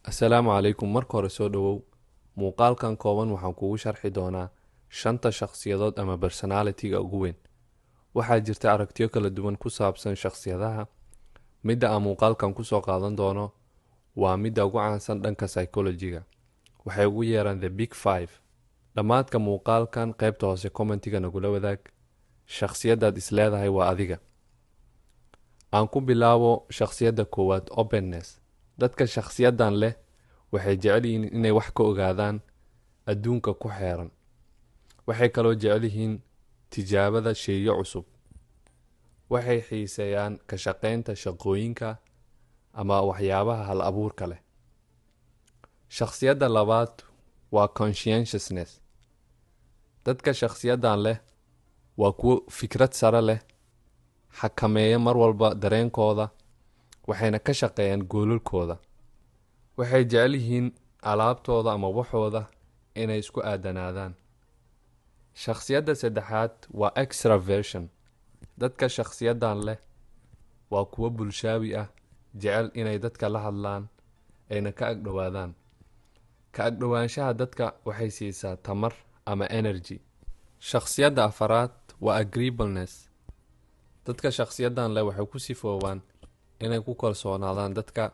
Assalaamu calaykum. Marka hore soo dhawow. Muuqaalkan kooban waxaan kugu sharxi doonaa shanta shakhsiyadood ama personality-ga ugu weyn. Waxaa jirta aragtiyo kala duwan ku saabsan shakhsiyadaha. Midda aan muuqaalkan ku soo qaadan doono waa midda ugu caansan dhanka psychology-ga. Waxay ugu yeeraan The Big Five. Dhammaadka muuqaalkan qaybta hoose commentiga nagula wadaag. Shakhsiyadaad isleedahay waa adiga. Aan ku bilaabo shakhsiyadda koowaad, openness. Dadka shakhsiyadan leh waxay jecel yihiin inay wax ka ogaadaan adduunka ku xeeran. Waxay kaloo jecel yihiin tijaabada shay'yo cusub. Waxay xiiseeyaan ka shaqaynta shaqooyinka ama waxyaabaha hal abuurka leh. Shakhsiyadda labaad waa conscientiousness. Dadka shakhsiyadan leh waa kuwo fikrad sare leh, xakameeya mar walba dareenkooda, waxayna ka shaqeeyaan goolalkooda. Waxay jecel yihiin alaabtooda ama waxooda inay isku aadanaadaan. Shakhsiyadda saddexaad waa extraversion. Dadka shakhsiyadan leh waa kuwo bulshaawi ah, jecel inay dadka la hadlaan, ayna ka agdhowaadaan. Ka agdhowaanshaha dadka waxay siisaa tamar ama energy. Shakhsiyadda afaraad waa agreeableness. Dadka shakhsiyadan leh waxay ku sifoobaan inay ku kalsoonaadaan dadka,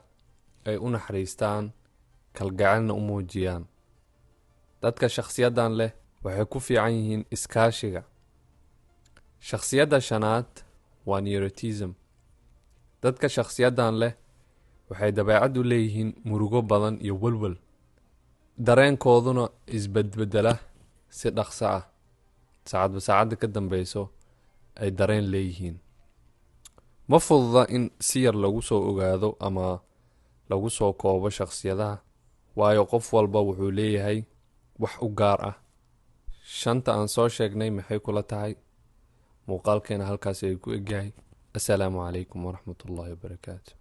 ay u naxariistaan, kalgacelna u muujiyaan. Dadka shakhsiyadan leh waxay ku fiican yihiin iskaashiga. Shakhsiyadda shanaad waa neuroticism. Dadka shakhsiyadan leh waxay dabeecad u leeyihiin murugo badan iyo walwal. Dareenkooduna isbedbedela si dhaqso ah. Saacadba saacadda ka dambeyso ay dareen leeyihiin. Ma fududa in si yar lagu soo ogaado ama lagu soo koobo shakhsiyadaha, waayo qof walba wuxuu leeyahay wax u gaar ah. Shanta aan soo sheegnay maxay kula tahay? Muuqaalkeena halkaas ay ku egyahay. Assalaamu calaykum waraxmatullaahi wabarakaatu.